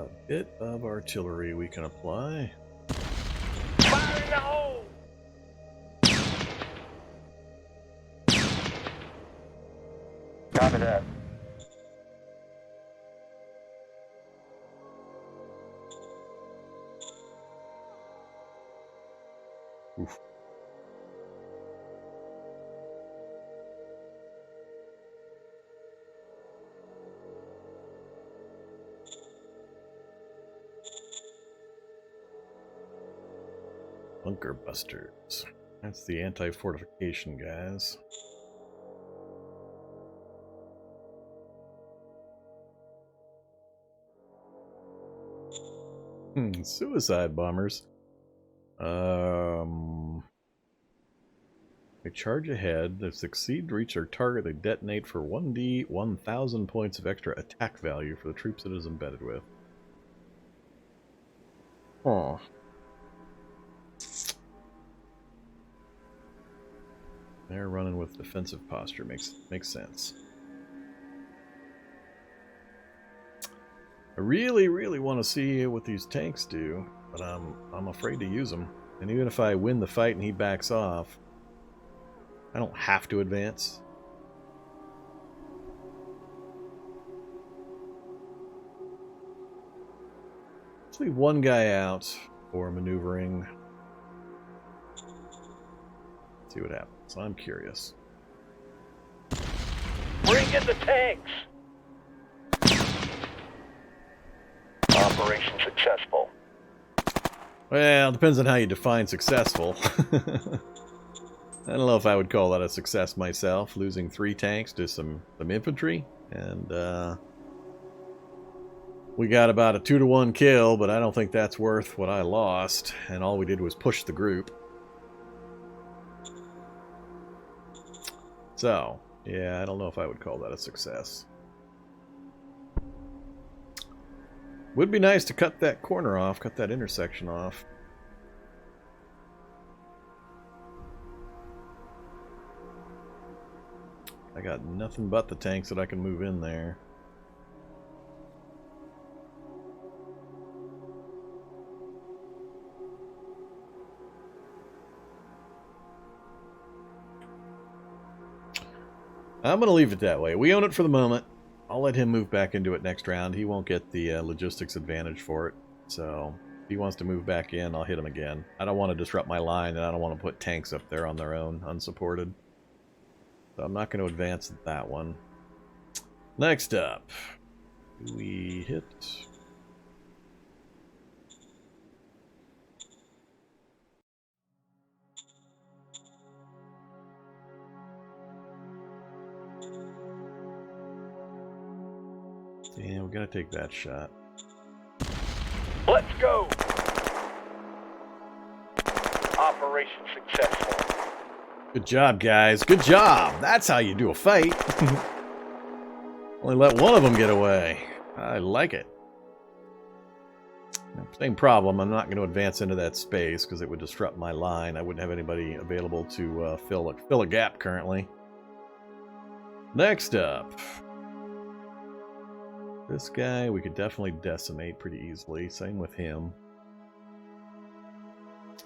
A bit of artillery we can apply. Fire in the hole! Copy that. Oof. Bunker busters. That's the anti-fortification guys. Suicide bombers. They charge ahead. They succeed to reach their target. They detonate for 1d 1,000 points of extra attack value for the troops it is embedded with. Huh. They're running with defensive posture. Makes sense. I really want to see what these tanks do, but I'm afraid to use them. And even if I win the fight and he backs off, I don't have to advance. Let's leave one guy out for maneuvering. See what happens. I'm curious. Bring in the tanks! Operation successful. Well, it depends on how you define successful. I don't know if I would call that a success myself, losing 3 tanks to some infantry. And we got about a 2-to-1 kill, but I don't think that's worth what I lost. And all we did was push the group. So, yeah, I don't know if I would call that a success. Would be nice to cut that corner off, cut that intersection off. I got nothing but the tanks that I can move in there. I'm going to leave it that way. We own it for the moment. I'll let him move back into it next round. He won't get the logistics advantage for it. So if he wants to move back in, I'll hit him again. I don't want to disrupt my line, and I don't want to put tanks up there on their own, unsupported. So I'm not going to advance that one. Next up, we hit... Yeah, we gotta take that shot. Let's go! Operation successful. Good job, guys. Good job! That's how you do a fight. Only let one of them get away. I like it. Same problem. I'm not going to advance into that space because it would disrupt my line. I wouldn't have anybody available to fill a gap currently. Next up. This guy we could definitely decimate pretty easily. Same with him.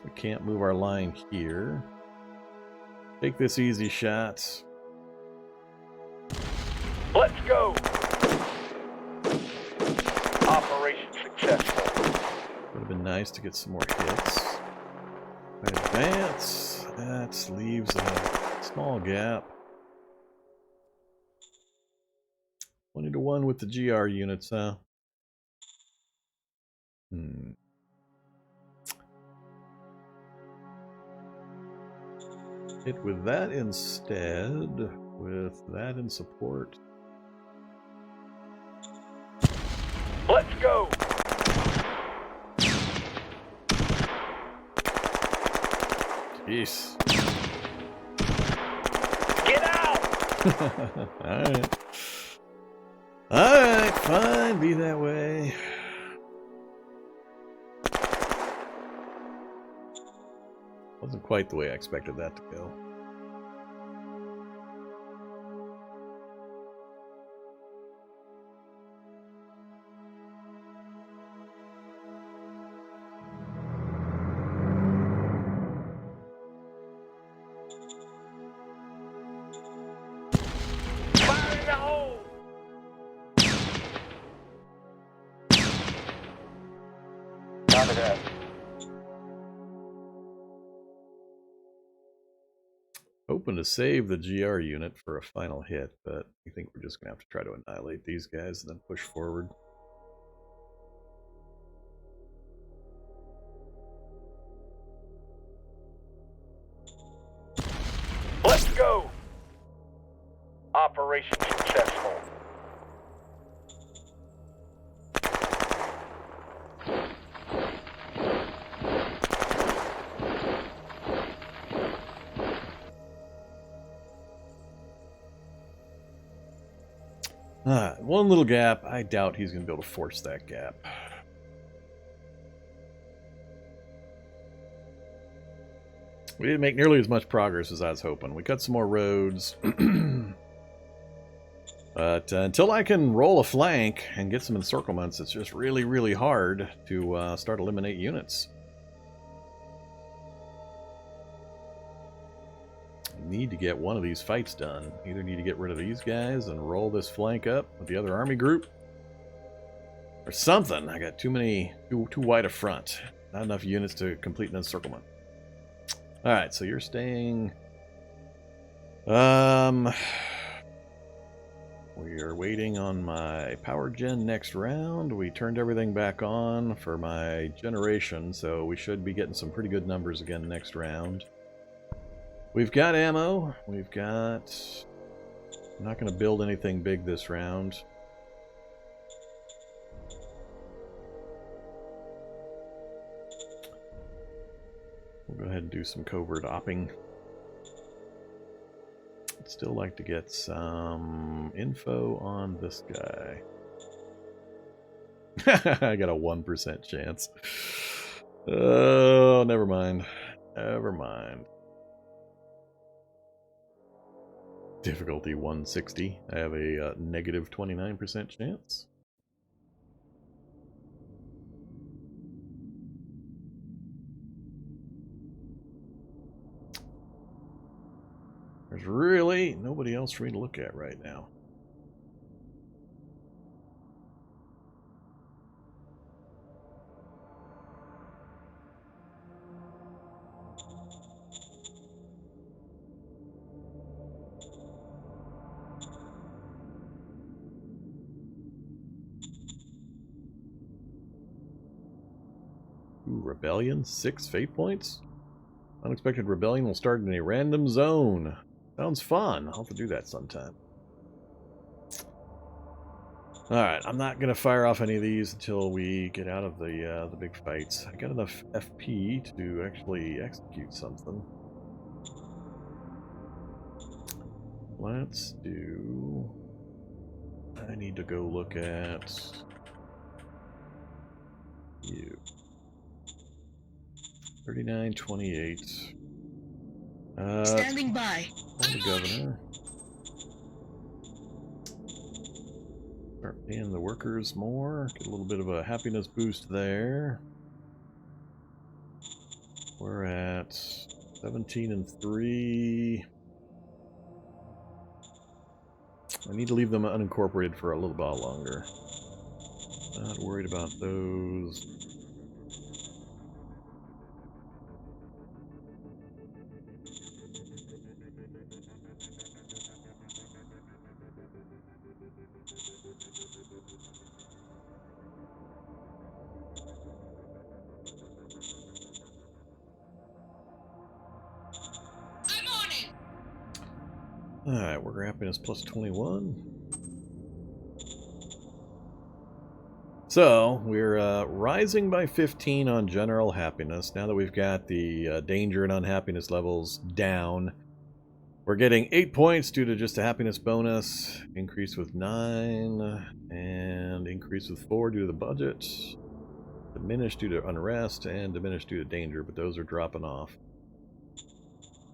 We can't move our line here. Take this easy shot. Let's go! Operation successful. Would have been nice to get some more hits. Advance. That leaves a small gap. 20-to-1 with the GR units, huh? Hit with that instead. With that in support. Let's go! Jeez. Get out! Alright. Alright, fine, be that way. Wasn't quite the way I expected that to go. Roger that. Hoping to save the GR unit for a final hit, but I think we're just going to have to try to annihilate these guys and then push forward. Let's go. Operation successful. One little gap. I doubt he's going to be able to force that gap. We didn't make nearly as much progress as I was hoping. We cut some more roads. But until I can roll a flank and get some encirclements, it's just really, really hard to start eliminate units. Need to get one of these fights done. Either need to get rid of these guys and roll this flank up with the other army group, or something. I got too wide a front. Not enough units to complete an encirclement. Alright, so you're staying... We are waiting on my power gen next round. We turned everything back on for my generation, so we should be getting some pretty good numbers again next round. We've got ammo. We've got... I'm not going to build anything big this round. We'll go ahead and do some covert opping. I'd still like to get some info on this guy. I got a 1% chance. Oh, never mind. Never mind. Difficulty 160. I have a negative 29% chance. There's really nobody else for me to look at right now. Ooh, Rebellion, 6 fate points. Unexpected rebellion will start in a random zone. Sounds fun. I'll have to do that sometime. Alright, I'm not going to fire off any of these until we get out of the big fights. I got enough FP to actually execute something. Let's do... I need to go look at... you. 3928. Standing by. Call the governor. Start paying the workers more. Get a little bit of a happiness boost there. We're at 17 and 3. I need to leave them unincorporated for a little while longer. Not worried about those. Alright, worker happiness plus 21. So, we're rising by 15 on general happiness. Now that we've got the danger and unhappiness levels down, we're getting 8 points due to just a happiness bonus, increase with 9, and increase with 4 due to the budget, diminish due to unrest, and diminish due to danger, but those are dropping off.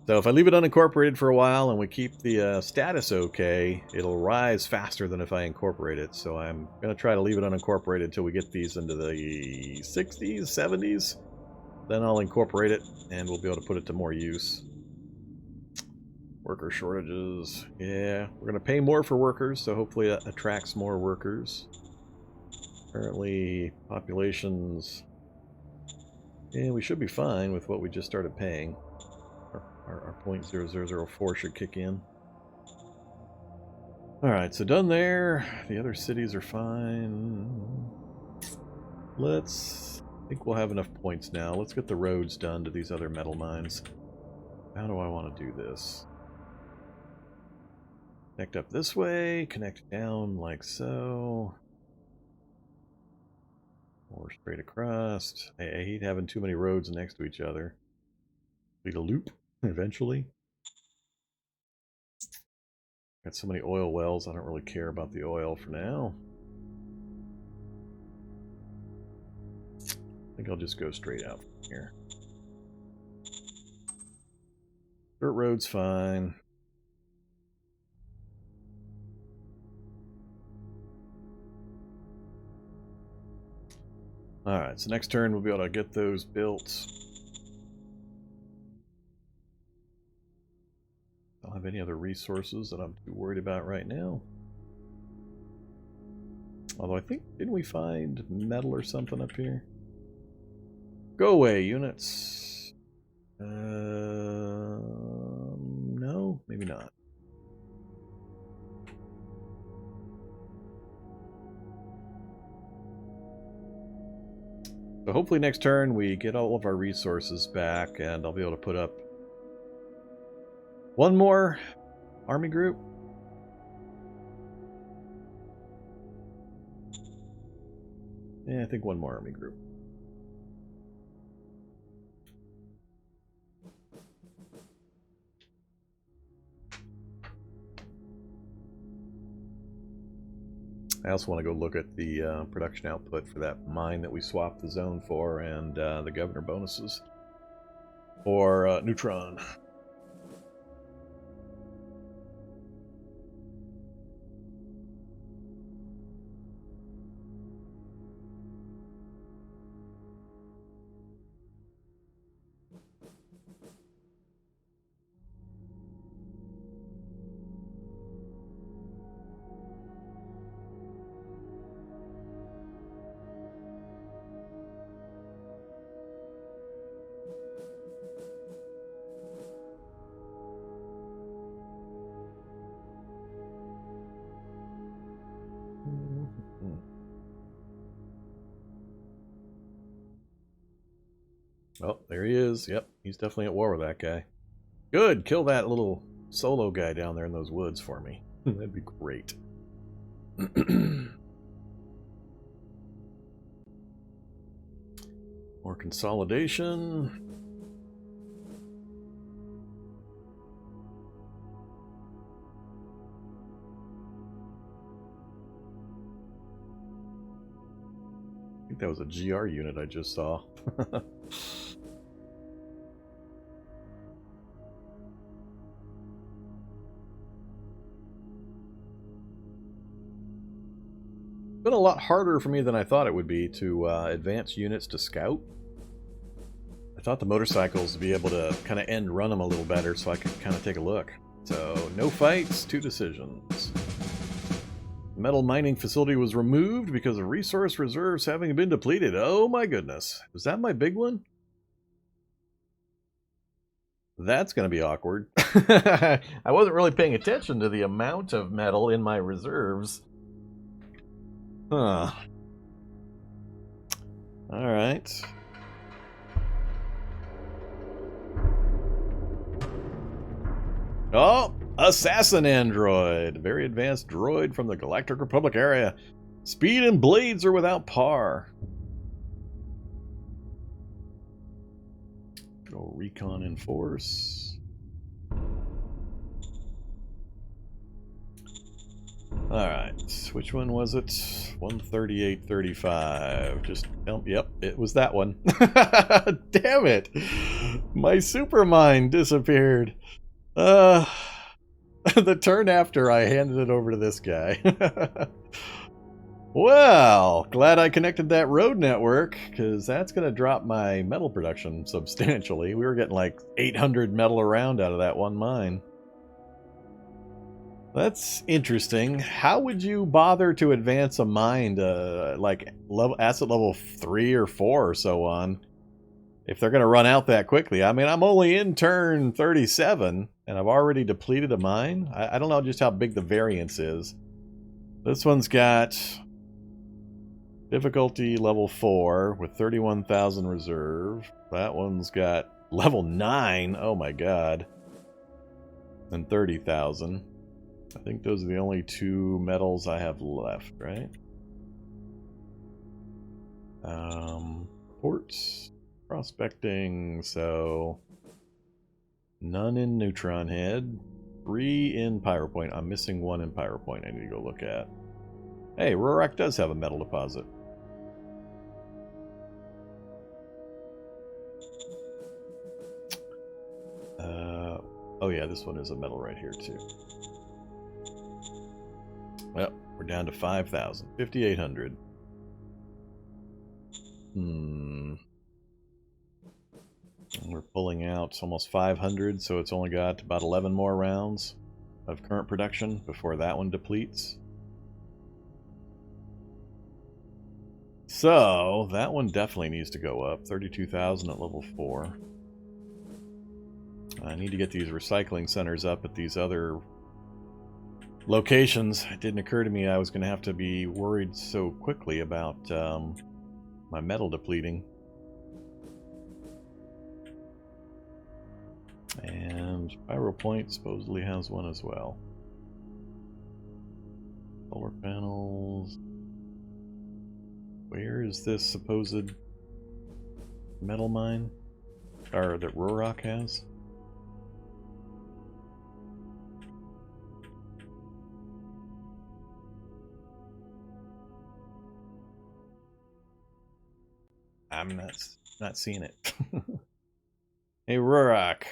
So if I leave it unincorporated for a while and we keep the status okay, it'll rise faster than if I incorporate it. So I'm going to try to leave it unincorporated until we get these into the 60s, 70s. Then I'll incorporate it and we'll be able to put it to more use. Worker shortages. Yeah, we're going to pay more for workers, so hopefully that attracts more workers. Currently, population's Yeah, we should be fine with what we just started paying. Our .0004 should kick in. Alright, so done there. The other cities are fine. I think we'll have enough points now. Let's get the roads done to these other metal mines. How do I want to do this? Connect up this way, connect down like so. Or straight across. I hate having too many roads next to each other. Lead a loop, eventually. Got so many oil wells, I don't really care about the oil for now. I think I'll just go straight out from here. Dirt road's fine. Alright, so next turn we'll be able to get those built. Don't have any other resources that I'm too worried about right now. Although I think, didn't we find metal or something up here? Go away, units. No, maybe not. So hopefully next turn we get all of our resources back and I'll be able to put up one more army group. Yeah, I think one more army group. I also want to go look at the production output for that mine that we swapped the zone for and the governor bonuses for Neutron. Oh, there he is. Yep, he's definitely at war with that guy. Good, kill that little solo guy down there in those woods for me. That'd be great. More consolidation. I think that was a GR unit I just saw. Been a lot harder for me than I thought it would be to advance units to scout. I thought the motorcycles would be able to kind of end run them a little better so I could kind of take a look. So, no fights, 2 decisions. The metal mining facility was removed because of resource reserves having been depleted. Oh my goodness. Was that my big one? That's going to be awkward. I wasn't really paying attention to the amount of metal in my reserves. Huh. Alright. Oh! Assassin android! Very advanced droid from the Galactic Republic area. Speed and blades are without par. Go recon in force. Alright, which one was it? 138.35. Just, yep, it was that one. Damn it! My supermind disappeared. The turn after I handed it over to this guy. Well, glad I connected that road network, because that's going to drop my metal production substantially. We were getting like 800 metal around out of that one mine. That's interesting. How would you bother to advance a mine to like asset level 3 or 4 or so on if they're going to run out that quickly. I mean, I'm only in turn 37, and I've already depleted a mine. I don't know just how big the variance is. This one's got difficulty level 4 with 31,000 reserve. That one's got level 9. Oh my god. And 30,000. I think those are the only 2 metals I have left, right? Ports. Prospecting, so none in Neutron Head, 3 in Pyropoint. I'm missing 1 in Pyropoint I need to go look at. Hey, Rurak does have a metal deposit. Oh yeah, this one is a metal right here too. Well, we're down to 5,000, 5,800. We're pulling out almost 500, so it's only got about 11 more rounds of current production before that one depletes. So, that one definitely needs to go up. 32,000 at level 4. I need to get these recycling centers up at these other locations. It didn't occur to me I was going to have to be worried so quickly about my metal depleting. And Pyropoint supposedly has one as well. Solar panels. Where is this supposed metal mine? Or that Rurak has? I'm not seeing it. Hey Rurak.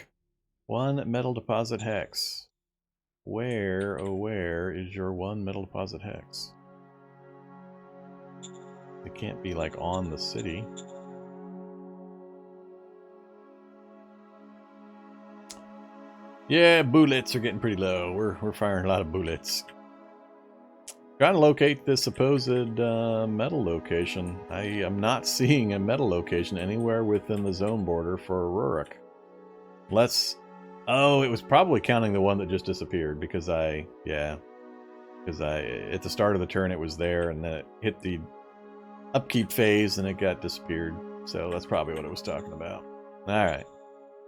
1 metal deposit hex. Where, oh where, is your 1 metal deposit hex? It can't be like on the city. Yeah, bullets are getting pretty low. We're firing a lot of bullets. Trying to locate this supposed metal location. I am not seeing a metal location anywhere within the zone border for Rurak. Oh, it was probably counting the one that just disappeared because at the start of the turn it was there and then it hit the upkeep phase and it got disappeared. So that's probably what it was talking about. Alright.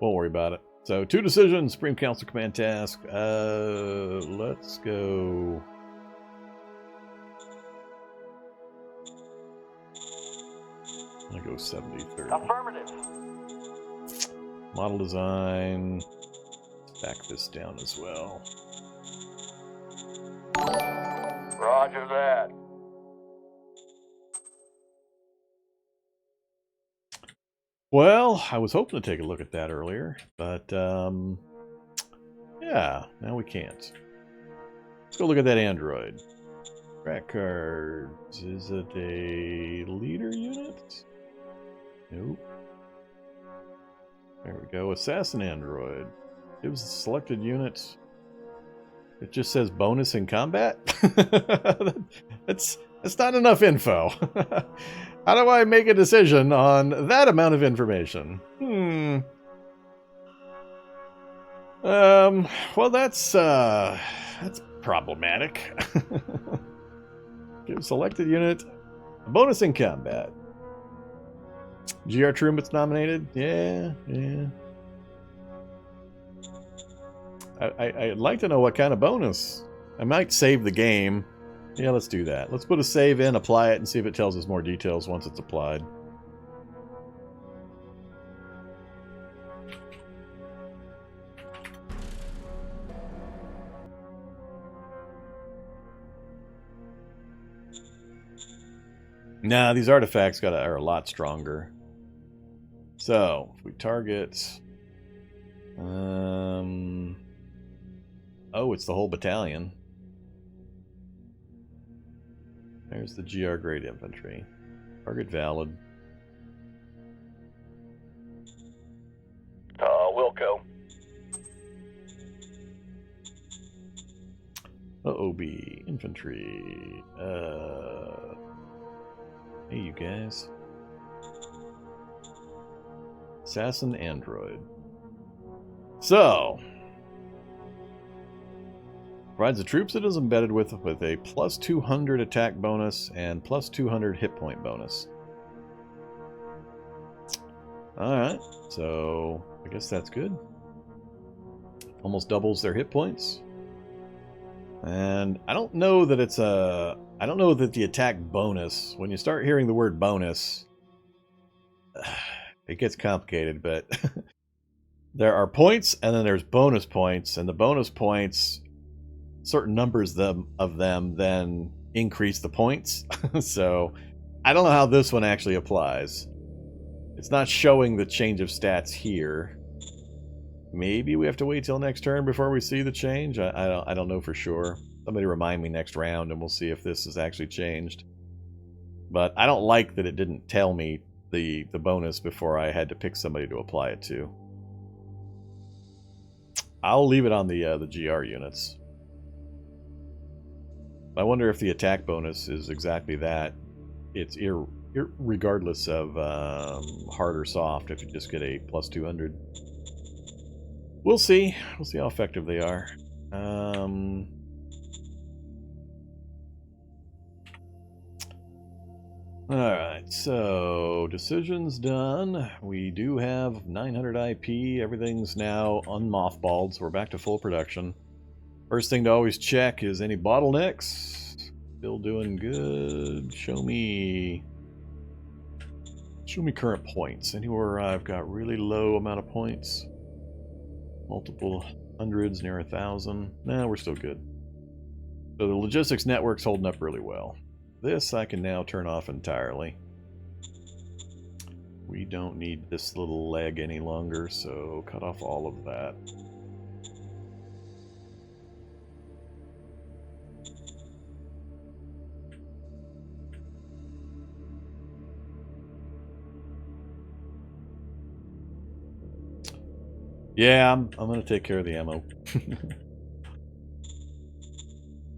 Won't worry about it. So 2 decisions, Supreme Council command task. Let's go. I'm gonna go 70-30. Affirmative. Model design. Back this down as well. Roger that. Well, I was hoping to take a look at that earlier, but yeah, now we can't. Let's go look at that android. Track cards. Is it a leader unit? Nope. There we go. Assassin android. Gives the selected unit. It just says bonus in combat? That's not enough info. How do I make a decision on that amount of information? Well, that's problematic. Give selected unit a bonus in combat. GR Trumpet's nominated? Yeah. I'd like to know what kind of bonus. I might save the game. Yeah, let's do that. Let's put a save in, apply it, and see if it tells us more details once it's applied. Nah, these artifacts are a lot stronger. So, if we target... Oh, it's the whole battalion. There's the GR grade infantry. Target valid. Wilco. OB infantry. Hey, you guys. Assassin android. So, provides the troops it is embedded with a plus 200 attack bonus and plus 200 hit point bonus. Alright, so I guess that's good. Almost doubles their hit points. And I don't know that it's a... I don't know that the attack bonus, when you start hearing the word bonus, it gets complicated, but there are points and then there's bonus points, and the bonus points, certain numbers of them then increase the points. So I don't know how this one actually applies. It's not showing the change of stats here. Maybe we have to wait till next turn before we see the change. I don't know for sure. Somebody remind me next round and we'll see if this is actually changed. But I don't like that it didn't tell me the bonus before I had to pick somebody to apply it to. I'll leave it on the GR units. I wonder if the attack bonus is exactly that. It's regardless of hard or soft, if you just get a plus 200. We'll see. We'll see how effective they are. Alright, so decisions done. We do have 900 IP. Everything's now unmothballed, so we're back to full production. First thing to always check is any bottlenecks. Still doing good. Show me current points. Anywhere I've got really low amount of points. Multiple hundreds, near 1,000. Nah, we're still good. So the logistics network's holding up really well. This I can now turn off entirely. We don't need this little leg any longer, so cut off all of that. Yeah, I'm going to take care of the ammo.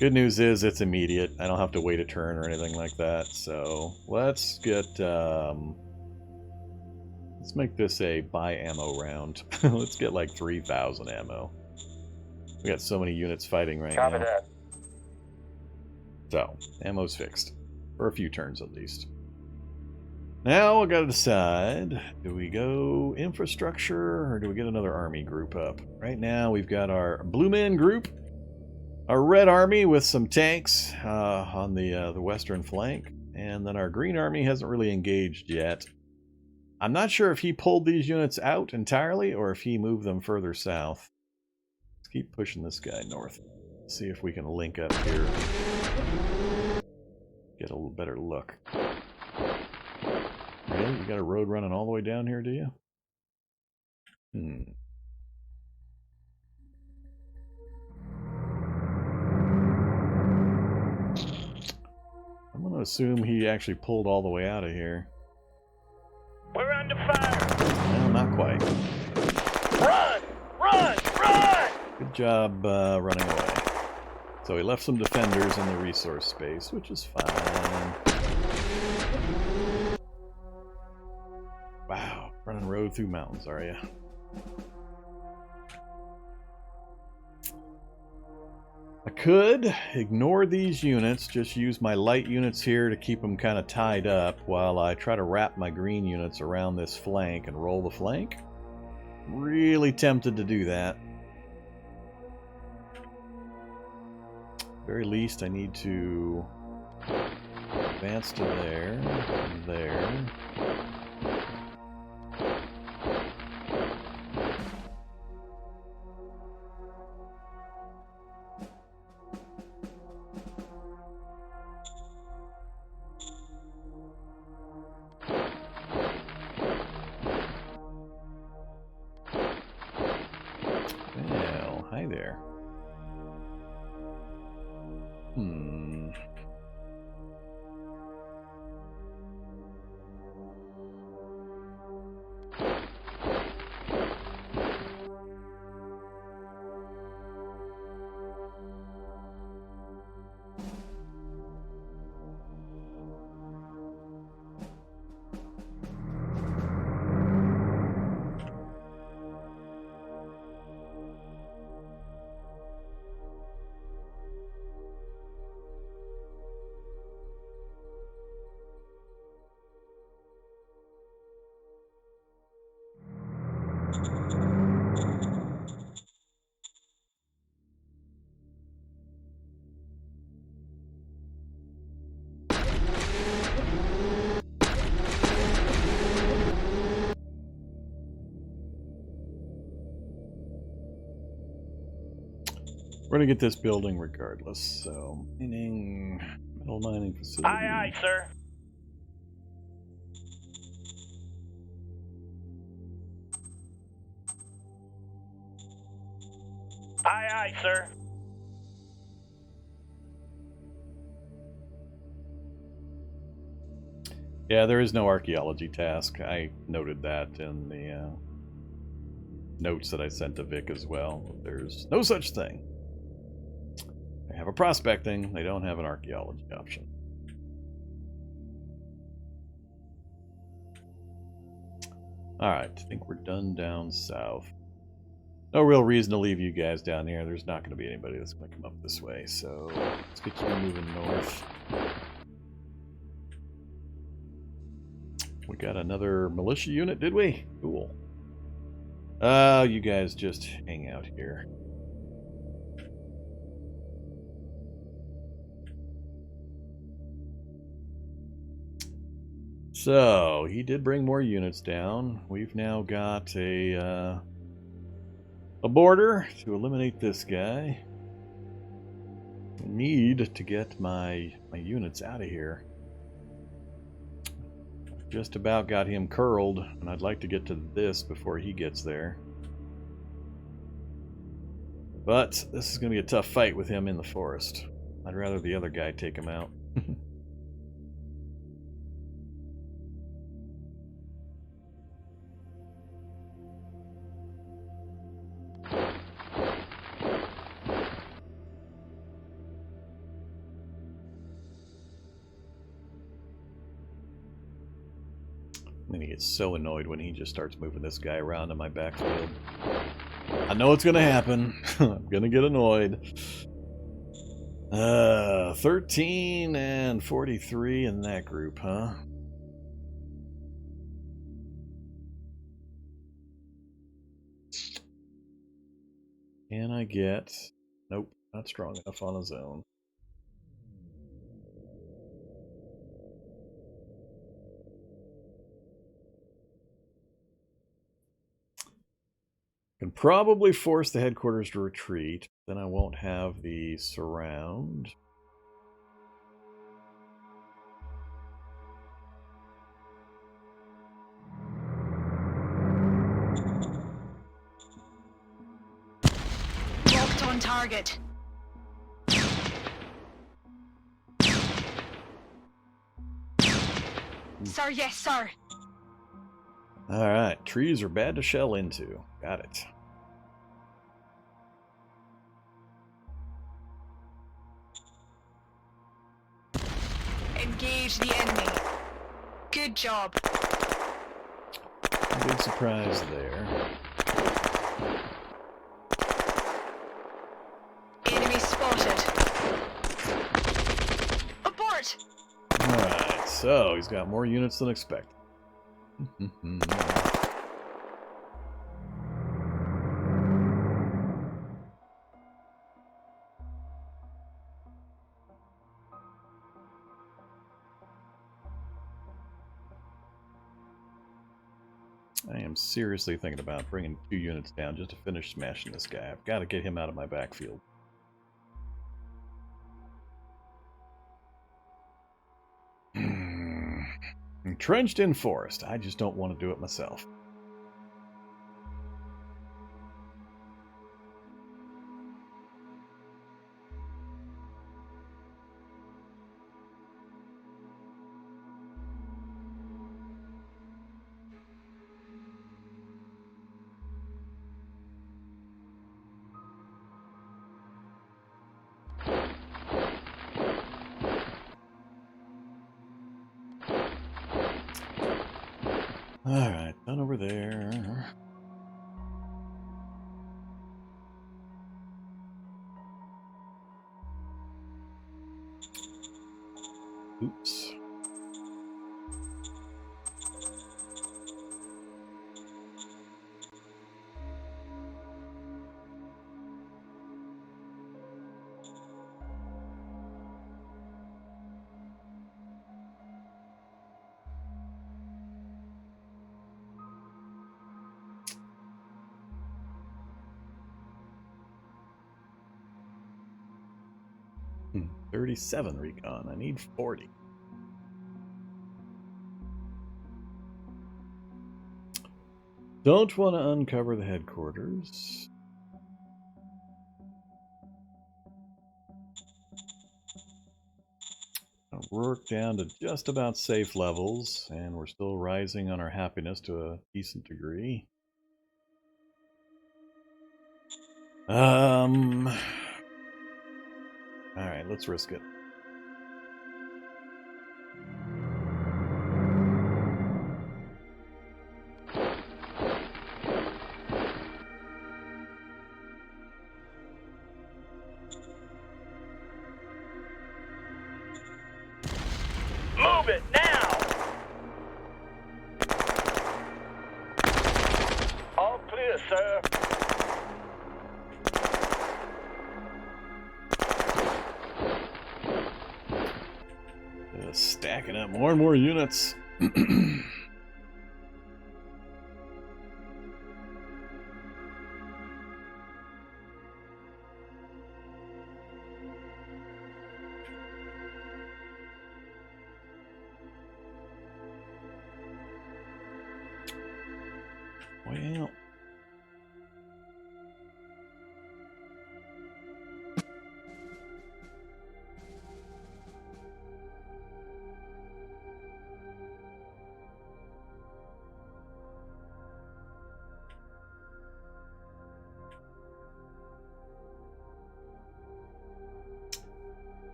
Good news is it's immediate. I don't have to wait a turn or anything like that. So let's get... let's make this a buy ammo round. Let's get like 3,000 ammo. We got so many units fighting right Copy now. that. So, ammo's fixed. For a few turns at least. Now we gotta decide, do we go infrastructure or do we get another army group up? Right now we've got our blue man group, our red army with some tanks on the western flank, and then our green army hasn't really engaged yet. I'm not sure if he pulled these units out entirely or if he moved them further south. Let's keep pushing this guy north. See if we can link up here. Get a little better look. Really? You got a road running all the way down here, do you? I'm going to assume he actually pulled all the way out of here. We're under fire! No, not quite. Run! Run! Run! Good job running away. So he left some defenders in the resource space, which is fine. Wow, running road through mountains, are you? I could ignore these units, just use my light units here to keep them kind of tied up while I try to wrap my green units around this flank and roll the flank. Really tempted to do that. Very least I need to advance to there, and there. Well, hi there. We're gonna get this building regardless, so metal mining facility. Aye, aye, sir. Aye, aye, sir. Yeah, there is no archaeology task. I noted that in the notes that I sent to Vic as well. There's no such thing. They have a prospecting, they don't have an archaeology option. Alright, I think we're done down south. No real reason to leave you guys down here. There's not going to be anybody that's going to come up this way, so let's get you moving north. We got another militia unit, did we? Cool. You guys just hang out here. So, he did bring more units down. We've now got a border to eliminate this guy. I need to get my units out of here. Just about got him curled, and I'd like to get to this before he gets there. But this is going to be a tough fight with him in the forest. I'd rather the other guy take him out. And he gets so annoyed when he just starts moving this guy around in my backfield. I know it's gonna happen. I'm gonna get annoyed. 13 and 43 in that group, huh? Can I get... Nope, not strong enough on his own. Can probably force the headquarters to retreat. Then I won't have the surround. Locked on target. Sir, yes, sir. Alright, trees are bad to shell into. Got it. Engage the enemy. Good job. Big surprise there. Enemy spotted. Abort! Alright, so he's got more units than expected. I am seriously thinking about bringing 2 units down just to finish smashing this guy. I've got to get him out of my backfield. Entrenched in forest. I just don't want to do it myself. Alright, done over there. Oops. 37 recon. I need 40. Don't want to uncover the headquarters. Rourke down to just about safe levels, and we're still rising on our happiness to a decent degree. Alright, let's risk it. Move it now! All clear, sir. Stacking up more and more units. Well,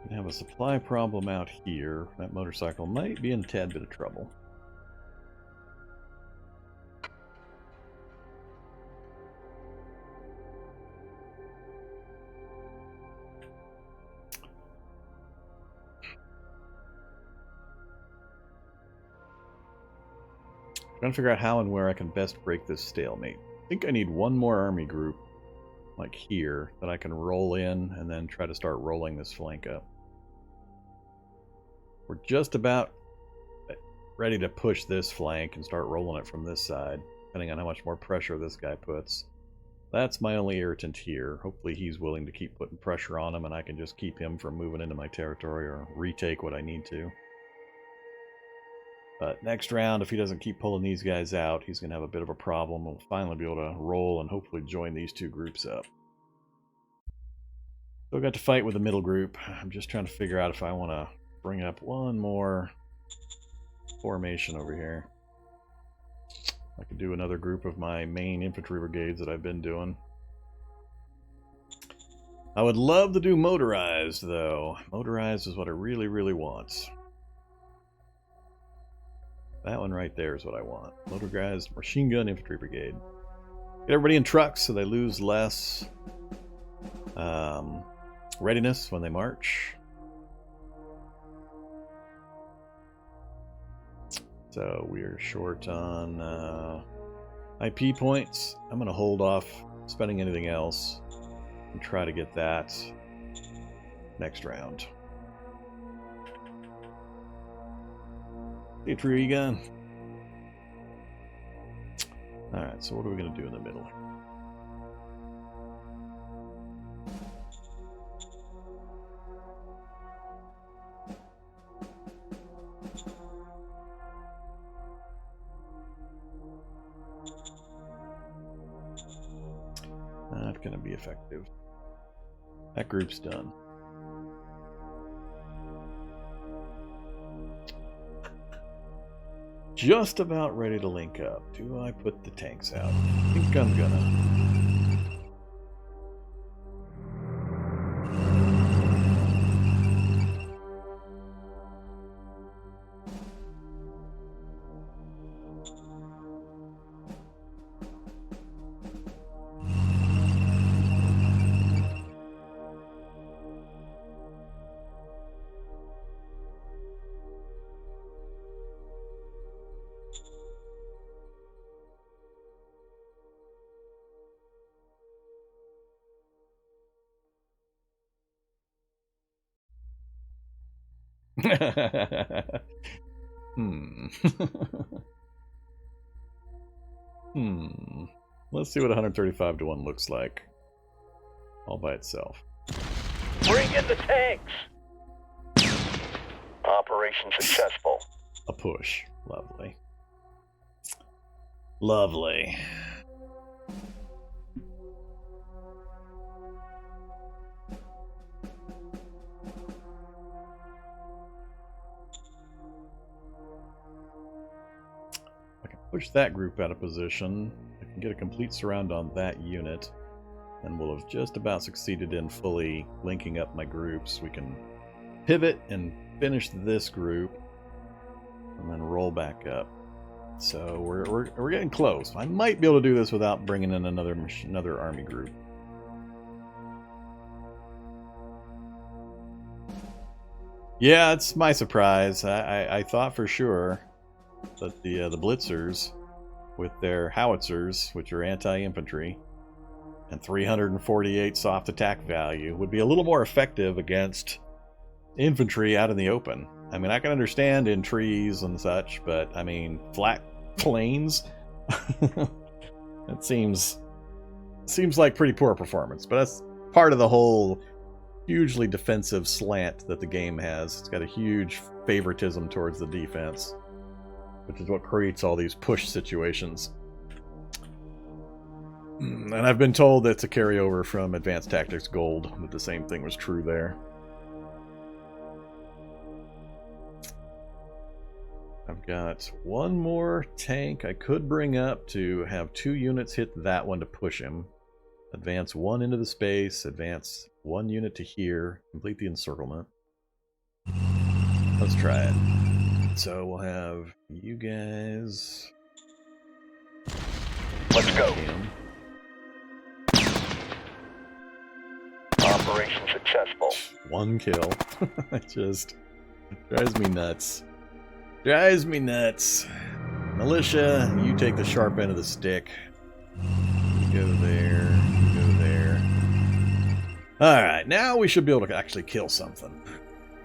we have a supply problem out here. That motorcycle might be in a tad bit of trouble. Trying to figure out how and where I can best break this stalemate. I think I need one more army group, like here, that I can roll in and then try to start rolling this flank up. We're just about ready to push this flank and start rolling it from this side, depending on how much more pressure this guy puts. That's my only irritant here. Hopefully he's willing to keep putting pressure on him and I can just keep him from moving into my territory or retake what I need to. But next round, if he doesn't keep pulling these guys out, he's going to have a bit of a problem. We'll finally be able to roll and hopefully join these two groups up. Still got to fight with the middle group. I'm just trying to figure out if I want to bring up one more formation over here. I could do another group of my main infantry brigades that I've been doing. I would love to do motorized, though. Motorized is what I really, really want. That one right there is what I want. Motorized machine gun infantry brigade. Get everybody in trucks so they lose less readiness when they march. So we are short on IP points. I'm going to hold off spending anything else and try to get that next round. Hey, tree gun. Alright, so what are we going to do in the middle? Not going to be effective. That group's done. Just about ready to link up. Do I put the tanks out? I think I'm gonna. Let's see what 135 to 1 looks like all by itself. Bring in the tanks. Operation successful. A push. Lovely. Lovely. I can push that group out of position. I can get a complete surround on that unit, and we'll have just about succeeded in fully linking up my groups. We can pivot and finish this group, and then roll back up. So we're getting close. I might be able to do this without bringing in another army group. Yeah, it's my surprise. I thought for sure that the blitzers, with their howitzers, which are anti-infantry, and 348 soft attack value, would be a little more effective against infantry out in the open. I mean, I can understand in trees and such, but I mean, flat plains? It seems like pretty poor performance, but that's part of the whole hugely defensive slant that the game has. It's got a huge favoritism towards the defense, which is what creates all these push situations. And I've been told that's a carryover from Advanced Tactics Gold, that the same thing was true there. I've got one more tank I could bring up to have 2 units hit that one to push him. Advance 1 into the space, advance 1 unit to here, complete the encirclement. Let's try it. So we'll have you guys. Let's go. Him. Operation successful. 1 kill. It just drives me nuts. Drives me nuts. Militia, you take the sharp end of the stick. You go there. You go there. Alright, now we should be able to actually kill something.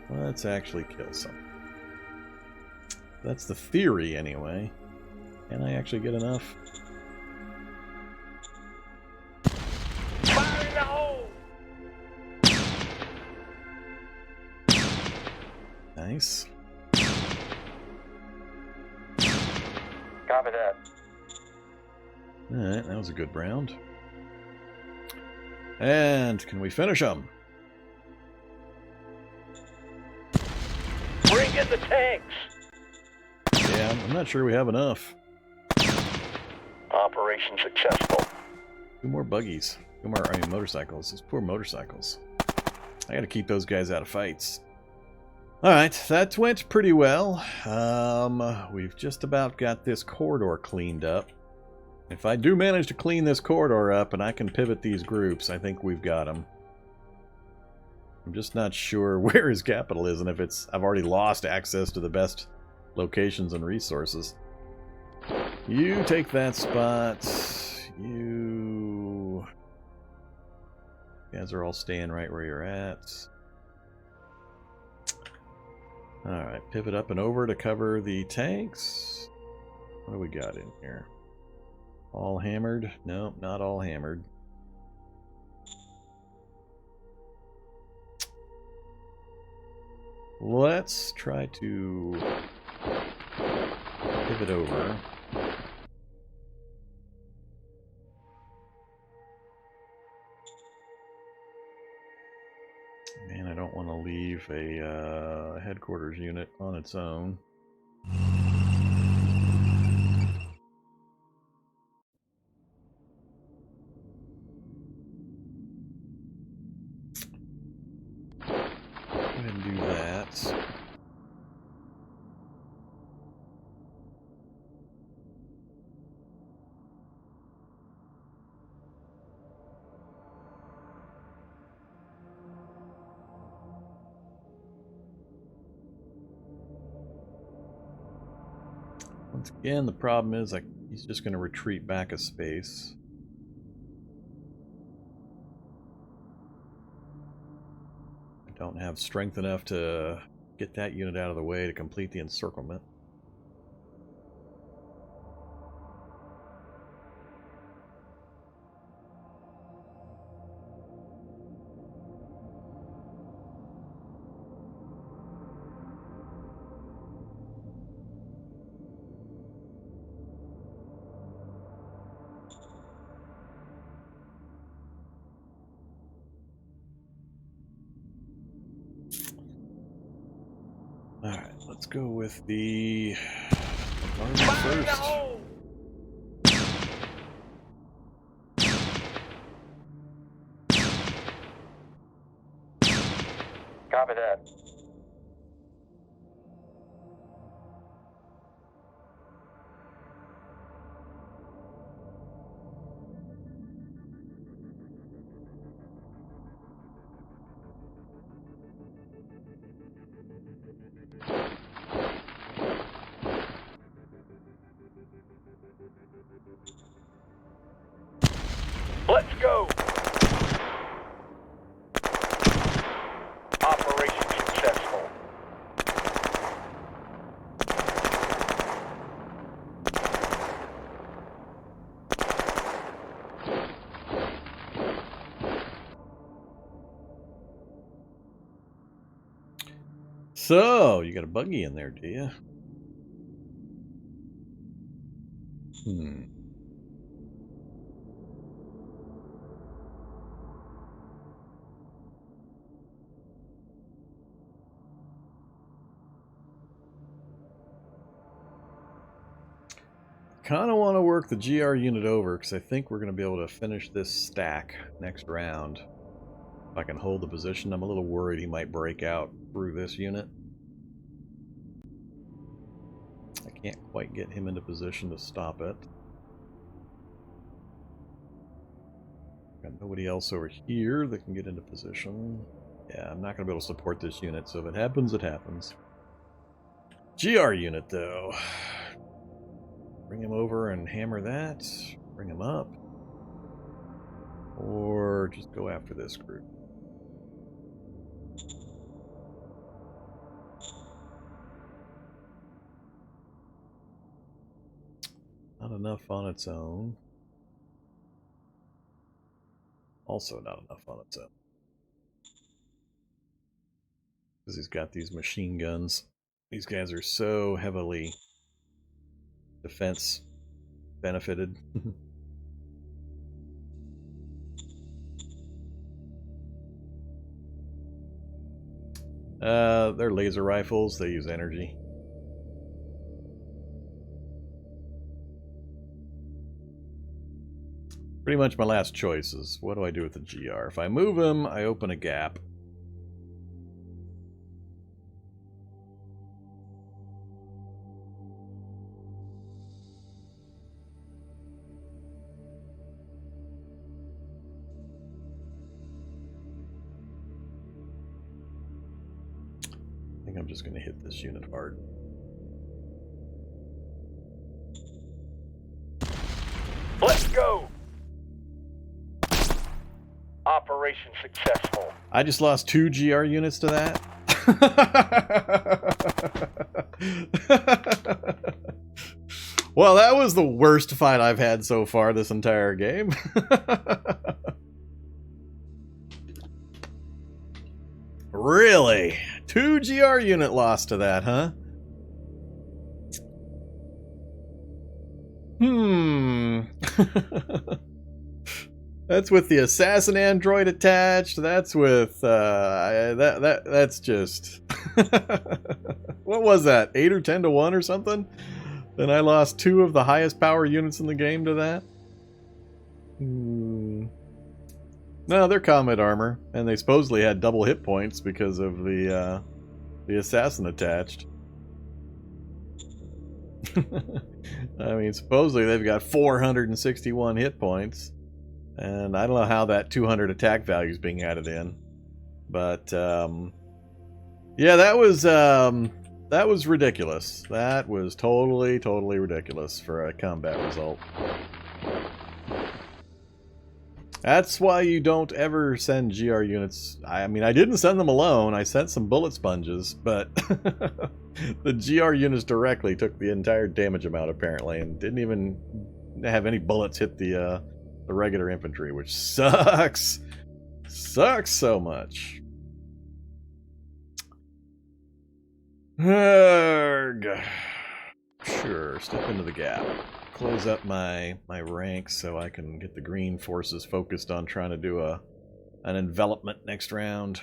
Let's actually kill something. That's the theory, anyway. Can I actually get enough? Fire in the hole! Nice. Copy that. Alright, that was a good round. And can we finish them? Bring in the tanks. Yeah, I'm not sure we have enough. Operation successful. 2 more buggies. 2 more, I mean, motorcycles. Those poor motorcycles. I gotta keep those guys out of fights. Alright, that went pretty well. We've just about got this corridor cleaned up. If I do manage to clean this corridor up and I can pivot these groups, I think we've got them. I'm just not sure where his capital is and if it's... I've already lost access to the best locations and resources. You take that spot. You guys are all staying right where you're at. Alright, pivot up and over to cover the tanks. What do we got in here? All hammered? No, not all hammered. Let's try to pivot over. Man, I don't want to leave a headquarters unit on its own. Go ahead and do that. Once again, the problem is he's just going to retreat back a space. I don't have strength enough to get that unit out of the way to complete the encirclement. Alright, let's go with the army Fire in the first. hole! Copy that. Let's go! Operation successful. So, you got a buggy in there, do you? Kind of want to work the GR unit over because I think we're going to be able to finish this stack next round. If I can hold the position, I'm a little worried he might break out through this unit. I can't quite get him into position to stop it. Got nobody else over here that can get into position. Yeah, I'm not going to be able to support this unit, so if it happens, it happens. GR unit, though. Bring him over and hammer that. Bring him up. Or just go after this group. Not enough on its own. Also not enough on its own. Because he's got these machine guns. These guys are so heavily defense benefited. They're laser rifles. They use energy. Pretty much my last choice is, what do I do with the GR? If I move him, I open a gap. I think I'm just going to hit this unit hard. Let's go! Operation successful. I just lost 2 GR units to that. Well, that was the worst fight I've had so far this entire game. Really? 2 GR unit loss to that, huh? That's with the assassin android attached. That's with that's just what was that? 8 or 10 to 1 or something? Then I lost 2 of the highest power units in the game to that. No, they're combat armor, and they supposedly had double hit points because of the assassin attached. I mean, supposedly they've got 461 hit points, and I don't know how that 200 attack value is being added in, but yeah, that was ridiculous. That was totally ridiculous for a combat result. That's why you don't ever send GR units. I mean, I didn't send them alone. I sent some bullet sponges, but the GR units directly took the entire damage amount, apparently, and didn't even have any bullets hit the regular infantry, which sucks. Sucks so much. Arrgh. Sure, step into the gap. Close up my ranks so I can get the green forces focused on trying to do an envelopment next round.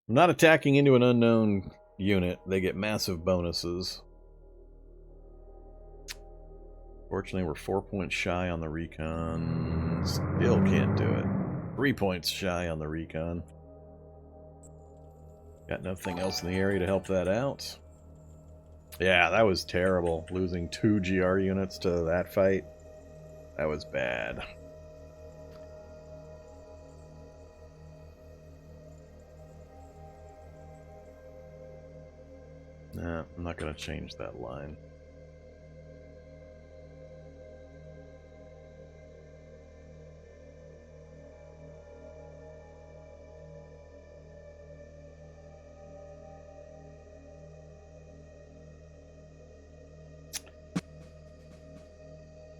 I'm not attacking into an unknown unit. They get massive bonuses. Fortunately, we're 4 points shy on the recon. Still can't do it. 3 points shy on the recon. Got nothing else in the area to help that out. Yeah, that was terrible. Losing 2 GR units to that fight. That was bad. Nah, I'm not going to change that line.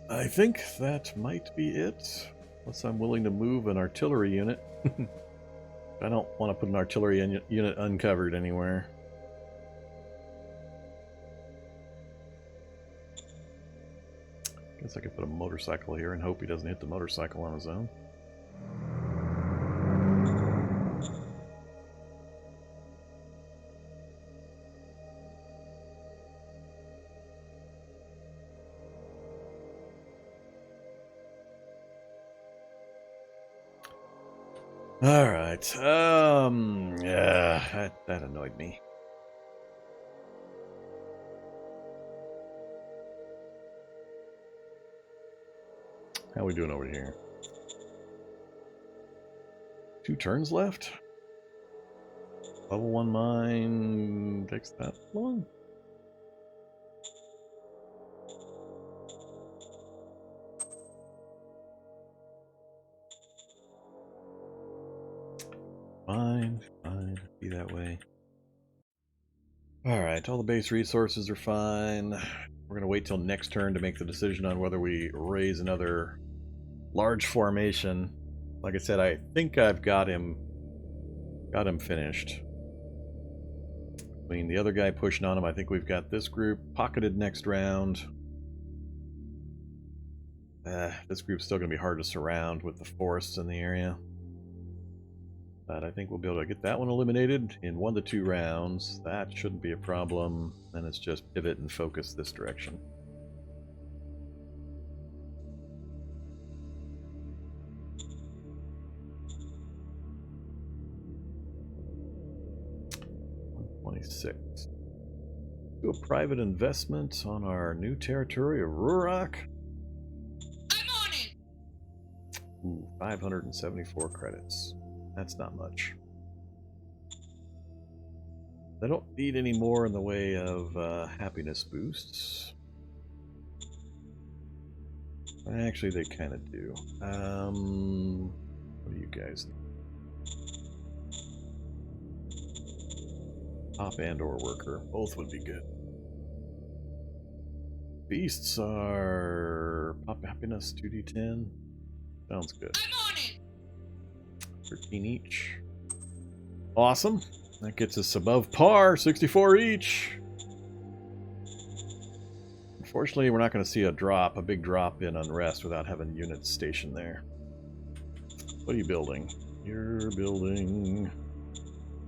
I think that might be it. Unless I'm willing to move an artillery unit. I don't want to put an artillery unit uncovered anywhere. Guess I could put a motorcycle here and hope he doesn't hit the motorcycle on his own. Alright, yeah, that annoyed me. How we doing over here? 2 turns left? Level 1 mine takes that long? Fine, be that way. Alright, all the base resources are fine. We're gonna wait till next turn to make the decision on whether we raise another large formation. Like I said, I think I've got him finished. Between the other guy pushing on him, I think we've got this group pocketed next round. This group's still gonna be hard to surround with the forests in the area. But I think we'll be able to get that one eliminated in 1 to 2 rounds. That shouldn't be a problem. Then it's just pivot and focus this direction. $126. Do a private investment on our new territory of Rurak. I'm on it! Ooh, 574 credits. That's not much. They don't need any more in the way of happiness boosts. Actually, they kind of do. What do you guys need? Top and or worker. Both would be good. Beasts are pop happiness 2d10. Sounds good. I'm on it! 13 each. Awesome. That gets us above par, 64 each. Unfortunately, we're not going to see a big drop in unrest without having units stationed there. What are you building? You're building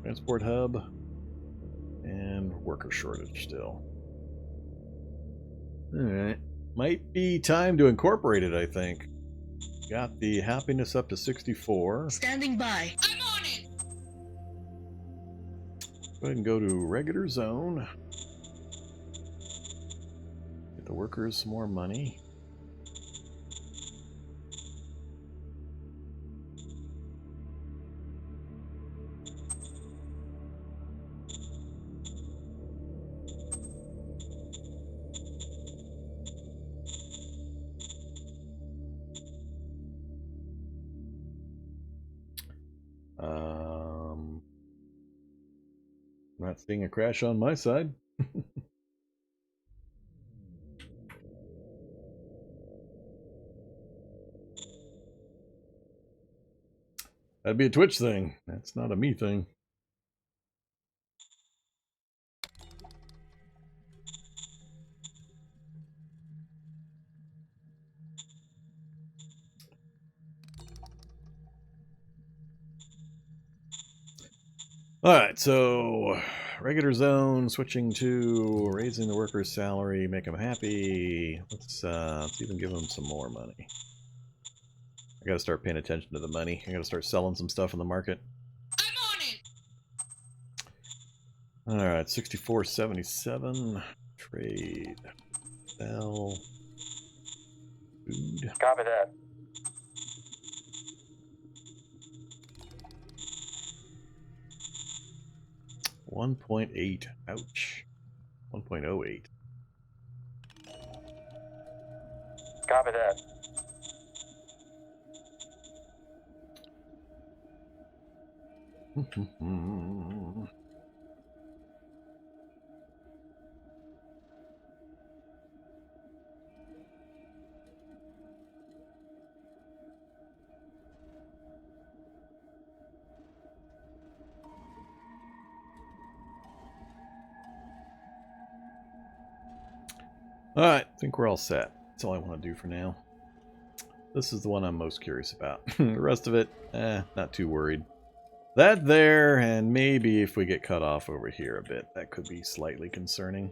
transport hub and worker shortage still. Alright. Might be time to incorporate it, I think. Got the happiness up to 64. Standing by. I'm on it! Go ahead and go to regular zone. Get the workers some more money. Not seeing a crash on my side. That'd be a Twitch thing. That's not a me thing. Alright, so regular zone, switching to raising the worker's salary, make them happy. Let's even give them some more money. I gotta start paying attention to the money. I gotta start selling some stuff in the market. I'm on it. Alright, 64.77. Trade. Sell. Food. Copy that. 1.8. Ouch. 1.08. Copy that. Alright, I think we're all set. That's all I want to do for now. This is the one I'm most curious about. The rest of it, not too worried. That there, and maybe if we get cut off over here a bit, that could be slightly concerning.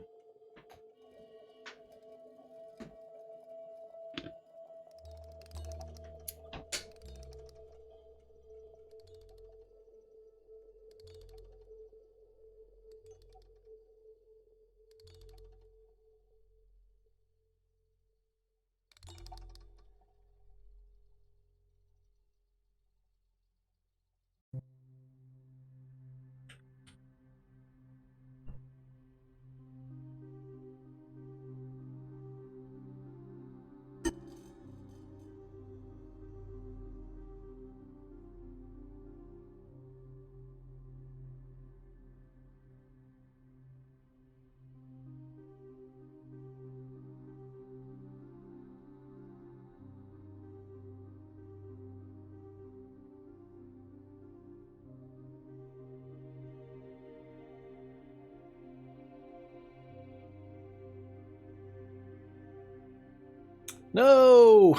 No!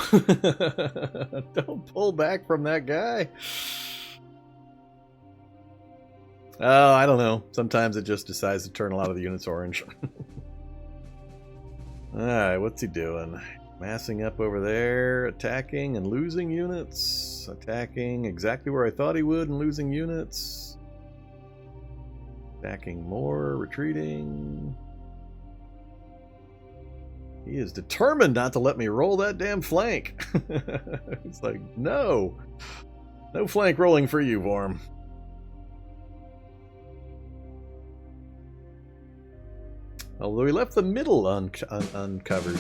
Don't pull back from that guy. Oh, I don't know. Sometimes it just decides to turn a lot of the units orange. Alright, what's he doing? Massing up over there, attacking and losing units. Attacking exactly where I thought he would and losing units. Attacking more, retreating. He is determined not to let me roll that damn flank. It's like, no. No flank rolling for you, Vorm. Although we left the middle uncovered.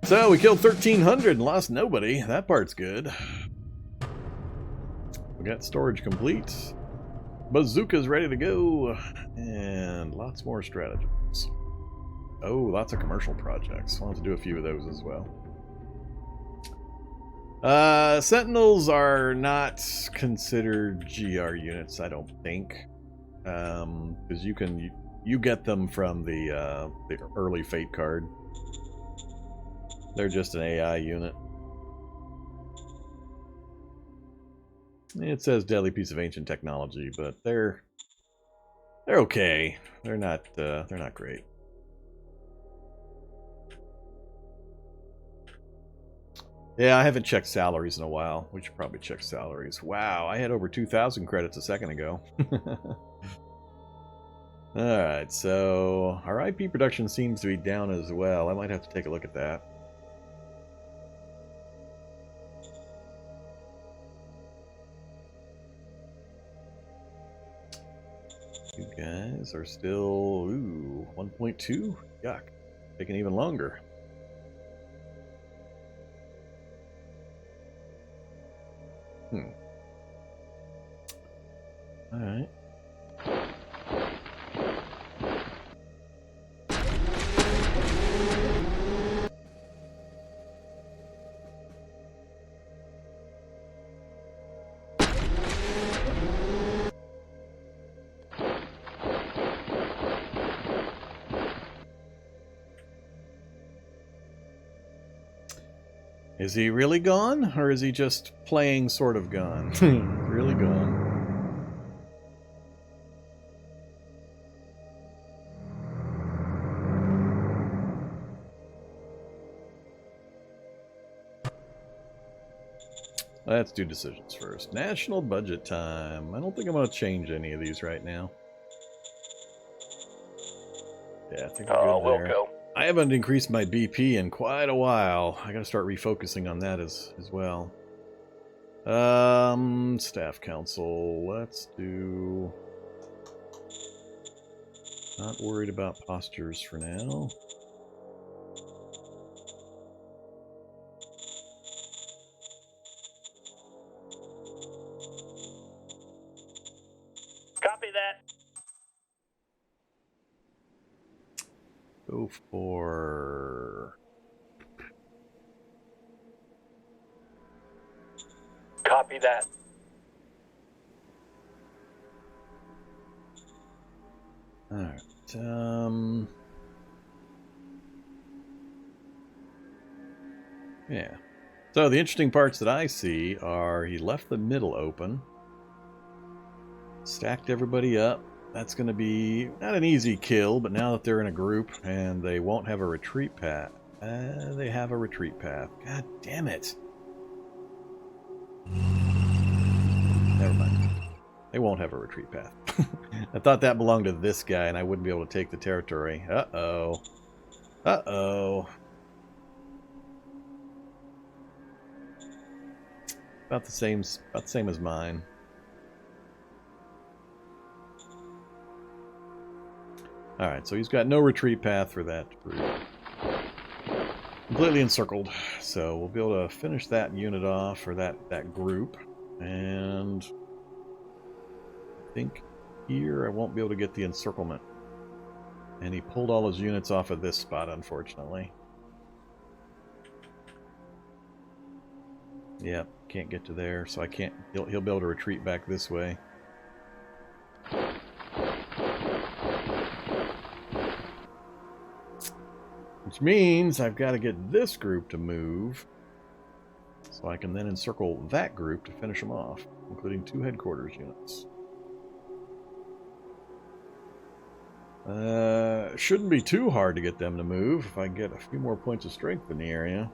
So we killed 1,300 and lost nobody. That part's good. We got storage complete. Bazooka's ready to go. And lots more stratagems. Oh, lots of commercial projects. I'll have to do a few of those as well. Sentinels are not considered GR units, I don't think. Because you get them from the early Fate card. They're just an AI unit. It says deadly piece of ancient technology, but they're okay. They're not great. Yeah, I haven't checked salaries in a while. We should probably check salaries. Wow, I had over 2,000 credits a second ago. Alright, so our IP production seems to be down as well. I might have to take a look at that. You guys are still, 1.2? Yuck. Taking even longer. Alright. Is he really gone, or is he just playing sort of gone? Really gone. Let's do decisions first. National budget time. I don't think I'm going to change any of these right now. Yeah, I think we're good We'll there. go. I haven't increased my BP in quite a while. I got to start refocusing on that as well. Staff council. Let's do... Not worried about postures for now. Copy that. Go for... Copy that. Alright, yeah. So the interesting parts that I see are he left the middle open, stacked everybody up. That's going to be not an easy kill, but now that they're in a group and they won't have a retreat path. They have a retreat path. God damn it. Never mind. They won't have a retreat path. I thought that belonged to this guy and I wouldn't be able to take the territory. Uh-oh. Uh-oh. About the same as mine. Alright, so he's got no retreat path for that group. Completely encircled. So we'll be able to finish that unit off, or that group. And I think here I won't be able to get the encirclement. And he pulled all his units off of this spot, unfortunately. Yep, can't get to there, so I can't. He'll be able to retreat back this way. Which means I've got to get this group to move, so I can then encircle that group to finish them off, including 2 headquarters units. Shouldn't be too hard to get them to move if I can get a few more points of strength in the area.